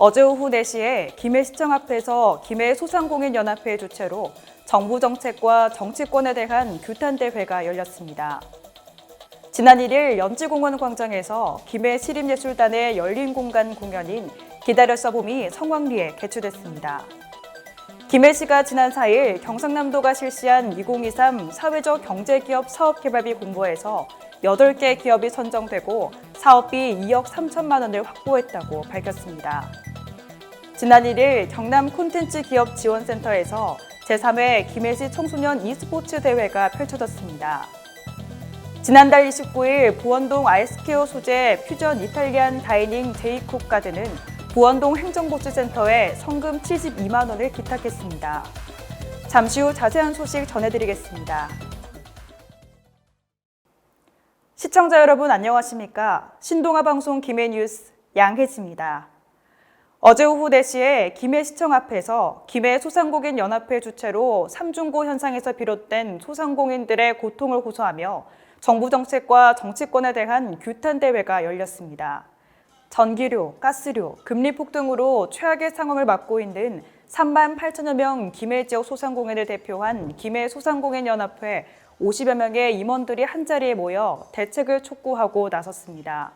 어제 오후 4시에 김해시청 앞에서 김해소상공인연합회 주최로 정부 정책과 정치권에 대한 규탄대회가 열렸습니다. 지난 1일 연지공원 광장에서 김해시립예술단의 열린 공간 공연인 기다렸어 봄이 성황리에 개최됐습니다. 김해시가 지난 4일 경상남도가 실시한 2023 사회적 경제기업 사업개발비 공모에서 8개 기업이 선정되고 사업비 2억 3천만 원을 확보했다고 밝혔습니다. 지난 1일 경남 콘텐츠 기업 지원센터에서 제3회 김해시 청소년 e스포츠 대회가 펼쳐졌습니다. 지난달 29일 부원동 아이스케어 소재 퓨전 이탈리안 다이닝 제이콥 가든은 부원동 행정복지센터에 성금 72만 원을 기탁했습니다. 잠시 후 자세한 소식 전해드리겠습니다. 시청자 여러분 안녕하십니까? 신동아 방송 김해뉴스 양혜지입니다. 어제 오후 4시에 김해시청 앞에서 김해소상공인연합회 주최로 삼중고 현상에서 비롯된 소상공인들의 고통을 호소하며 정부 정책과 정치권에 대한 규탄대회가 열렸습니다. 전기료, 가스료, 금리 폭등으로 최악의 상황을 맞고 있는 3만 8천여 명 김해 지역 소상공인을 대표한 김해소상공인연합회 50여 명의 임원들이 한자리에 모여 대책을 촉구하고 나섰습니다.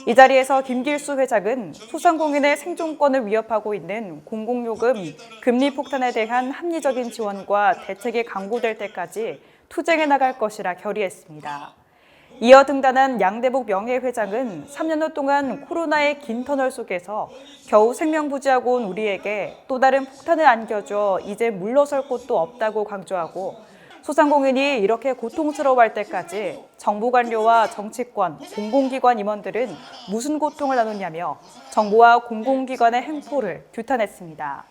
이 자리에서 김길수 회장은 소상공인의 생존권을 위협하고 있는 공공요금, 금리 폭탄에 대한 합리적인 지원과 대책이 강구될 때까지 투쟁해 나갈 것이라 결의했습니다. 이어 등단한 양대복 명예회장은 3년여 동안 코로나의 긴 터널 속에서 겨우 생명부지하고 온 우리에게 또 다른 폭탄을 안겨줘 이제 물러설 곳도 없다고 강조하고 소상공인이 이렇게 고통스러워할 때까지 정부 관료와 정치권, 공공기관 임원들은 무슨 고통을 나누냐며 정부와 공공기관의 행포를 규탄했습니다.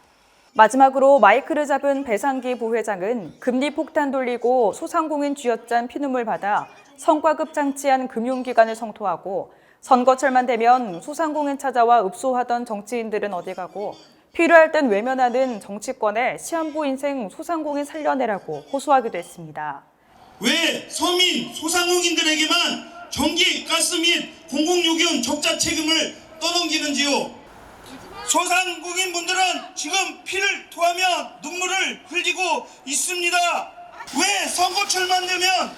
마지막으로 마이크를 잡은 배상기 부회장은 금리 폭탄 돌리고 소상공인 쥐어짠 피눈물 받아 성과급 장치한 금융기관을 성토하고 선거철만 되면 소상공인 찾아와 읍소하던 정치인들은 어디 가고 필요할 땐 외면하는 정치권의 시한부 인생 소상공인 살려내라고 호소하기도 했습니다. 왜 서민 소상공인들에게만 전기, 가스 및 공공요금 적자 책임을 떠넘기는지요? 소상공인분들은 지금 피를 토하며 눈물을 흘리고 있습니다. 왜 선거철만 되면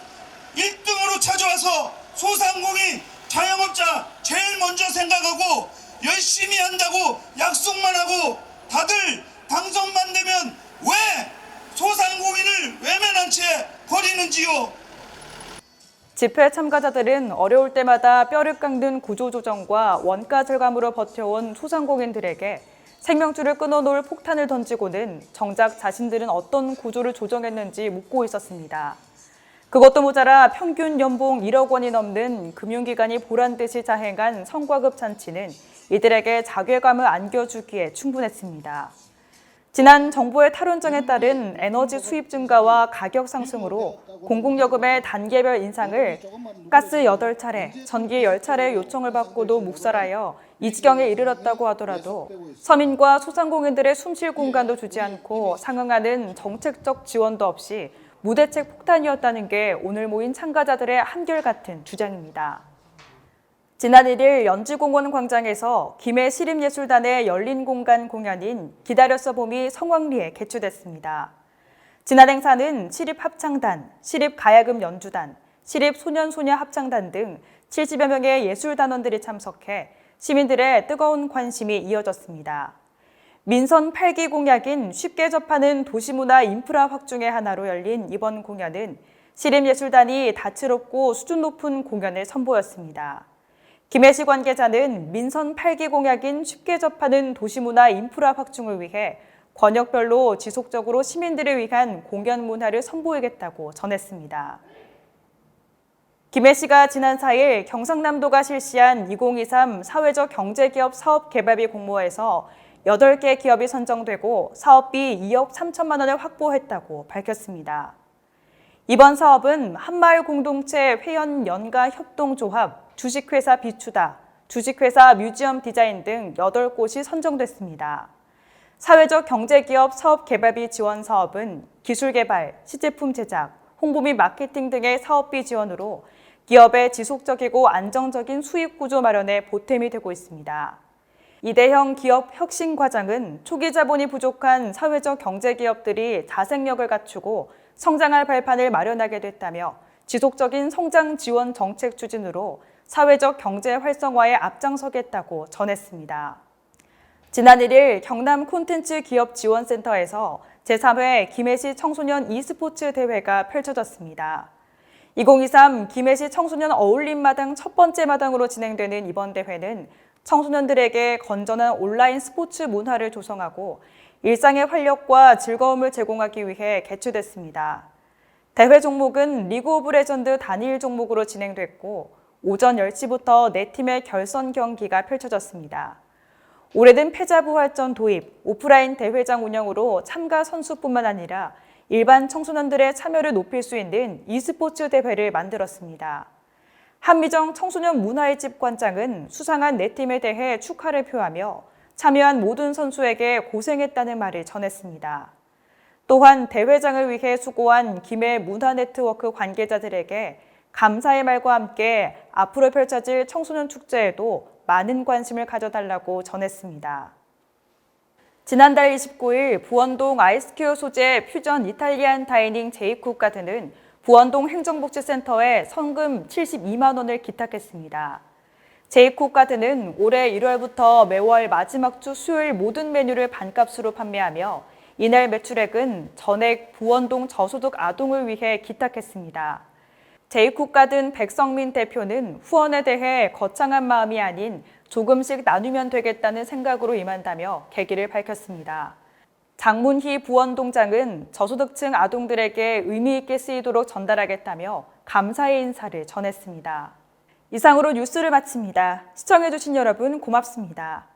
1등으로 찾아와서 소상공인, 자영업자 제일 먼저 생각하고 열심히 한다고 약속만 하고 다들 당선만 되면 왜 소상공인을 외면한 채 버리는지요? 집회 참가자들은 어려울 때마다 뼈를 깎는 구조조정과 원가 절감으로 버텨온 소상공인들에게 생명줄을 끊어놓을 폭탄을 던지고는 정작 자신들은 어떤 구조를 조정했는지 묻고 있었습니다. 그것도 모자라 평균 연봉 1억 원이 넘는 금융기관이 보란듯이 자행한 성과급 잔치는 이들에게 자괴감을 안겨주기에 충분했습니다. 지난 정부의 탈원정에 따른 에너지 수입 증가와 가격 상승으로 공공요금의 단계별 인상을 가스 8차례, 전기 10차례 요청을 받고도 묵살하여 이 지경에 이르렀다고 하더라도 서민과 소상공인들의 숨쉴 공간도 주지 않고 상응하는 정책적 지원도 없이 무대책 폭탄이었다는 게 오늘 모인 참가자들의 한결같은 주장입니다. 지난 1일 연지공원 광장에서 김해시립예술단의 열린 공간 공연인 기다렸어 봄이 성황리에 개최됐습니다. 지난 행사는 시립합창단, 시립가야금 연주단, 시립소년소녀 합창단 등 70여 명의 예술단원들이 참석해 시민들의 뜨거운 관심이 이어졌습니다. 민선 8기 공약인 쉽게 접하는 도시문화 인프라 확충의 하나로 열린 이번 공연은 시립예술단이 다채롭고 수준 높은 공연을 선보였습니다. 김해시 관계자는 민선 8기 공약인 쉽게 접하는 도시문화 인프라 확충을 위해 권역별로 지속적으로 시민들을 위한 공연 문화를 선보이겠다고 전했습니다. 김해시가 지난 4일 경상남도가 실시한 2023 사회적 경제기업 사업개발비 공모에서 8개 기업이 선정되고 사업비 2억 3천만 원을 확보했다고 밝혔습니다. 이번 사업은 한마을 공동체 회원 연가 협동조합, 주식회사 비추다, 주식회사 뮤지엄 디자인 등 8곳이 선정됐습니다. 사회적 경제기업 사업개발비 지원 사업은 기술개발, 시제품 제작, 홍보 및 마케팅 등의 사업비 지원으로 기업의 지속적이고 안정적인 수익 구조 마련에 보탬이 되고 있습니다. 이대형 기업 혁신과장은 초기 자본이 부족한 사회적 경제기업들이 자생력을 갖추고 성장할 발판을 마련하게 됐다며 지속적인 성장 지원 정책 추진으로 사회적 경제 활성화에 앞장서겠다고 전했습니다. 지난 1일 경남 콘텐츠 기업 지원센터에서 제3회 김해시 청소년 e스포츠 대회가 펼쳐졌습니다. 2023 김해시 청소년 어울림마당 첫 번째 마당으로 진행되는 이번 대회는 청소년들에게 건전한 온라인 스포츠 문화를 조성하고 일상의 활력과 즐거움을 제공하기 위해 개최됐습니다. 대회 종목은 리그 오브 레전드 단일 종목으로 진행됐고 오전 10시부터 4팀의 결선 경기가 펼쳐졌습니다. 오래된 패자부활전 도입, 오프라인 대회장 운영으로 참가 선수뿐만 아니라 일반 청소년들의 참여를 높일 수 있는 e스포츠 대회를 만들었습니다. 한미정 청소년 문화의 집 관장은 수상한 4팀에 대해 축하를 표하며 참여한 모든 선수에게 고생했다는 말을 전했습니다. 또한 대회장을 위해 수고한 김해 문화네트워크 관계자들에게 감사의 말과 함께 앞으로 펼쳐질 청소년 축제에도 많은 관심을 가져달라고 전했습니다. 지난달 29일 부원동 아이스큐어 소재 퓨전 이탈리안 다이닝 제이쿡 가든은 부원동 행정복지센터에 성금 72만 원을 기탁했습니다. 제이쿡 가든은 올해 1월부터 매월 마지막 주 수요일 모든 메뉴를 반값으로 판매하며 이날 매출액은 전액 부원동 저소득 아동을 위해 기탁했습니다. 제이쿡 가든 백성민 대표는 후원에 대해 거창한 마음이 아닌 조금씩 나누면 되겠다는 생각으로 임한다며 계기를 밝혔습니다. 장문희 부원동장은 저소득층 아동들에게 의미 있게 쓰이도록 전달하겠다며 감사의 인사를 전했습니다. 이상으로 뉴스를 마칩니다. 시청해주신 여러분 고맙습니다.